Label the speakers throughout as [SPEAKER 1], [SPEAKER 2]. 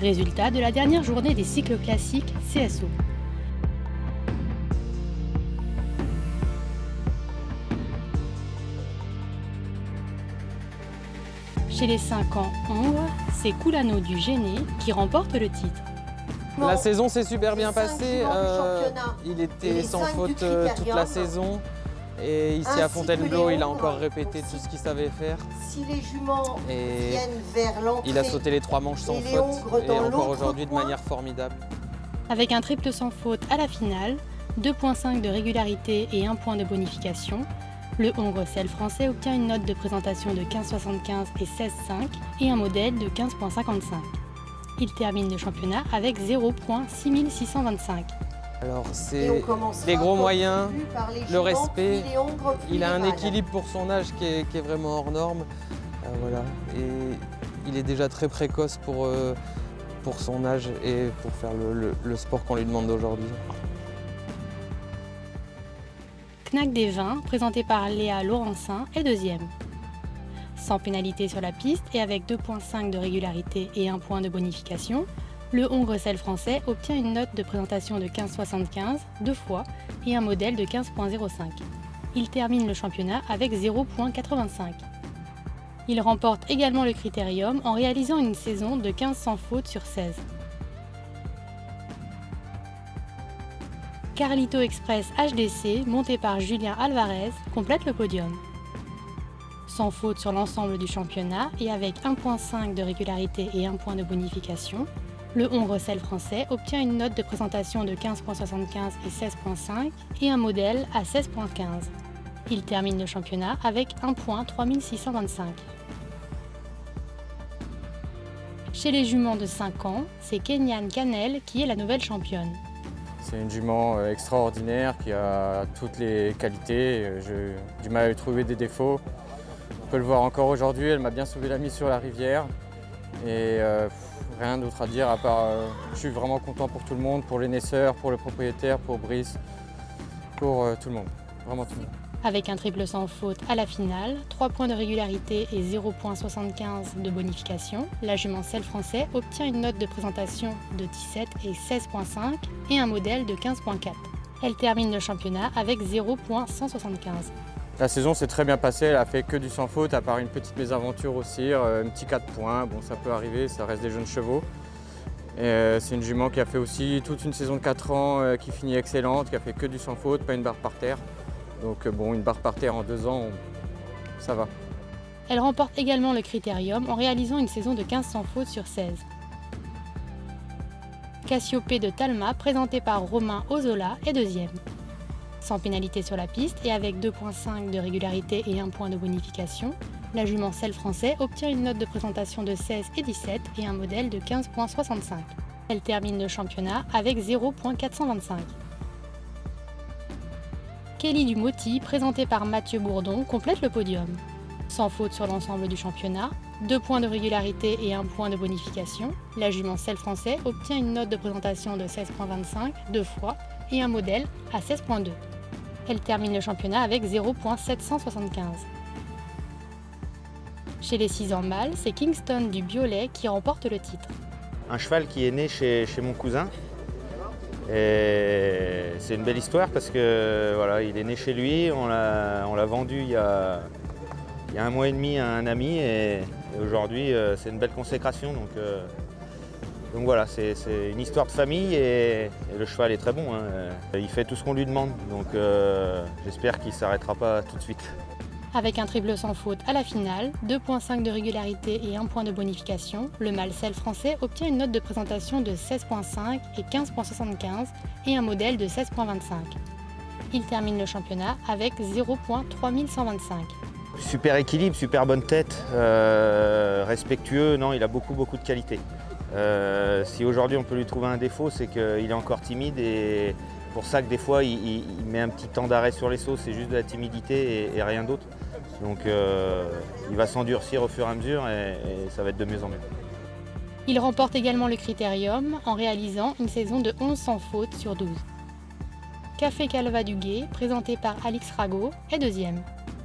[SPEAKER 1] Résultat de la dernière journée des cycles classiques CSO. Chez les 5 ans Hongres, c'est Kulanno du Géné qui remporte le titre.
[SPEAKER 2] La saison s'est super bien passée, il était sans faute toute la saison. Et ici à Fontainebleau, il a encore répété tout ce qu'il savait faire.
[SPEAKER 3] Si les juments
[SPEAKER 2] et
[SPEAKER 3] viennent vers l'entrée,
[SPEAKER 2] il a sauté les 3 manches sans faute et encore aujourd'hui de manière formidable.
[SPEAKER 1] Avec un triple sans faute à la finale, 2,5 de régularité et 1 point de bonification, le Hongre Celle français obtient une note de présentation de 15,75 et 16,5 et un modèle de 15,55. Il termine le championnat avec 0,6625.
[SPEAKER 2] Alors c'est les gros moyens, le respect, il a un équilibre pour son âge qui est vraiment hors norme. Voilà. Et il est déjà très précoce pour son âge et pour faire le sport qu'on lui demande aujourd'hui.
[SPEAKER 1] Knack des Vins, présenté par Léa Laurencin, est deuxième. Sans pénalité sur la piste et avec 2,5 de régularité et 1 point de bonification, le Hongre Celle français obtient une note de présentation de 15,75 deux fois et un modèle de 15,05. Il termine le championnat avec 0,85. Il remporte également le critérium en réalisant une saison de 15 sans faute sur 16. Carlito Express HDC, monté par Julien Alvarez, complète le podium. Sans faute sur l'ensemble du championnat et avec 1,5 de régularité et 1 point de bonification, le Hongre Celle français obtient une note de présentation de 15,75 et 16,5 et un modèle à 16,15. Il termine le championnat avec 1 point 3625. Chez les juments de 5 ans, c'est Kenyan Canel qui est la nouvelle championne.
[SPEAKER 4] C'est une jument extraordinaire qui a toutes les qualités. J'ai du mal à lui trouver des défauts. On peut le voir encore aujourd'hui, elle m'a bien sauvé la mise sur la rivière. Et rien d'autre à dire à part je suis vraiment content pour tout le monde, pour les naisseurs, pour le propriétaire, pour Brice, pour tout le monde, vraiment tout le monde.
[SPEAKER 1] Avec un triple sans faute à la finale, 3 points de régularité et 0,75 de bonification, la jument Celle français obtient une note de présentation de 17 et 16,5 et un modèle de 15,4. Elle termine le championnat avec 0,175.
[SPEAKER 4] La saison s'est très bien passée, elle a fait que du sans faute, à part une petite mésaventure aussi, un petit 4 points, bon ça peut arriver, ça reste des jeunes chevaux. C'est une jument qui a fait aussi toute une saison de 4 ans, qui finit excellente, qui a fait que du sans faute, pas une barre par terre. Donc bon, une barre par terre en 2 ans, ça va.
[SPEAKER 1] Elle remporte également le critérium en réalisant une saison de 15 sans faute sur 16. Cassiopée de Talma, présenté par Romain Ozola, est deuxième. Sans pénalité sur la piste et avec 2,5 de régularité et 1 point de bonification, la jument Celle français obtient une note de présentation de 16 et 17 et un modèle de 15,65. Elle termine le championnat avec 0,425. Kelly du Moti, présenté par Mathieu Bourdon, complète le podium. Sans faute sur l'ensemble du championnat, 2 points de régularité et 1 point de bonification, la jument Celle français obtient une note de présentation de 16,25 deux fois et un modèle à 16,2. Elle termine le championnat avec 0,775. Chez les 6 ans mâles, c'est Kingston du Biolay qui remporte le titre.
[SPEAKER 5] Un cheval qui est né chez mon cousin. Et c'est une belle histoire parce que voilà, il est né chez lui, on l'a vendu il y a 1 mois et demi à un ami et aujourd'hui c'est une belle consécration. Donc voilà, c'est une histoire de famille et le cheval est très bon. Hein. Il fait tout ce qu'on lui demande, donc j'espère qu'il ne s'arrêtera pas tout de suite.
[SPEAKER 1] Avec un triple sans faute à la finale, 2,5 de régularité et 1 point de bonification, le mâle Celle français obtient une note de présentation de 16,5 et 15,75 et un modèle de 16,25. Il termine le championnat avec 0,3125.
[SPEAKER 5] Super équilibre, super bonne tête, respectueux, non, il a beaucoup de qualité. Si aujourd'hui on peut lui trouver un défaut, c'est qu'il est encore timide et pour ça que des fois il met un petit temps d'arrêt sur les sauts, c'est juste de la timidité et rien d'autre. Donc il va s'endurcir au fur et à mesure et ça va être de mieux en mieux.
[SPEAKER 1] Il remporte également le critérium en réalisant une saison de 11 sans faute sur 12. Café Calva du Guet, présenté par Alix Rago, est deuxième.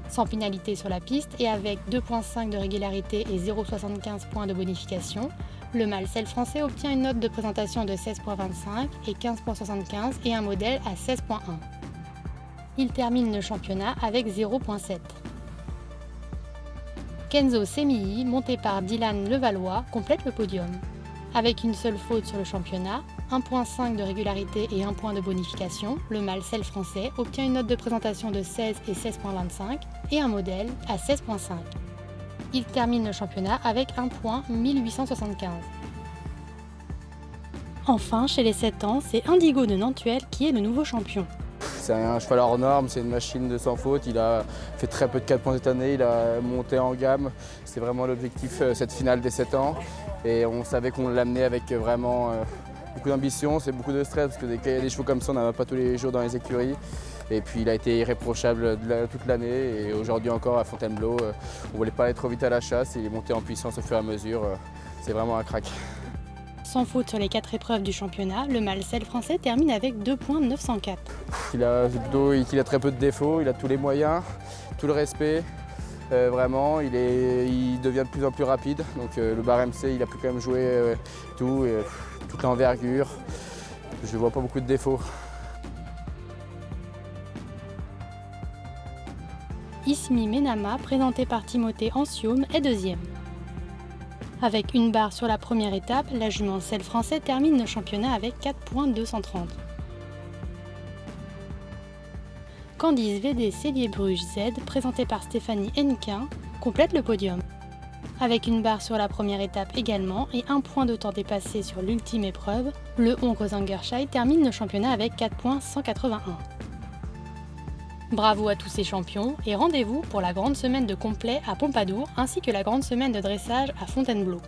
[SPEAKER 1] Sans pénalité sur la piste et avec 2,5 de régularité et 0,75 points de bonification, le mâle selle français obtient une note de présentation de 16,25 et 15,75 et un modèle à 16,1. Il termine le championnat avec 0,7. Kenzo Semilly, monté par Dylan Levallois, complète le podium. Avec une seule faute sur le championnat, 1,5 de régularité et 1 point de bonification, le mâle selle français obtient une note de présentation de 16 et 16,25 et un modèle à 16,5. Il termine le championnat avec un point 1875. Enfin, chez les 7 ans, c'est Indigo de Nantuel qui est le nouveau champion.
[SPEAKER 6] C'est un cheval hors norme, c'est une machine de sans faute. Il a fait très peu de 4 points cette année, il a monté en gamme. C'est vraiment l'objectif, cette finale des 7 ans. Et on savait qu'on l'amenait avec vraiment beaucoup d'ambition, c'est beaucoup de stress parce que quand il y a des chevaux comme ça, on n'en a pas tous les jours dans les écuries. Et puis il a été irréprochable toute l'année et aujourd'hui encore à Fontainebleau, on ne voulait pas aller trop vite à la chasse, il est monté en puissance au fur et à mesure, c'est vraiment un crack.
[SPEAKER 1] Sans faute sur les 4 épreuves du championnat, le mâle selle français termine avec 2,904.
[SPEAKER 6] Il a très peu de défauts, il a tous les moyens, tout le respect. Vraiment, il devient de plus en plus rapide. Donc le bar MC, il a pu quand même jouer toute l'envergure. Je ne vois pas beaucoup de défauts.
[SPEAKER 1] Ismi Menama, présenté par Timothée Anciaume, est deuxième. Avec une barre sur la première étape, la jument selle français termine le championnat avec 4,230. Candice VD Cellier Bruges Z, présenté par Stéphanie Hennequin, complète le podium. Avec une barre sur la première étape également et un point de temps dépassé sur l'ultime épreuve, le Hongre Zangerscheid termine le championnat avec 4,181. Bravo à tous ces champions et rendez-vous pour la grande semaine de complet à Pompadour ainsi que la grande semaine de dressage à Fontainebleau.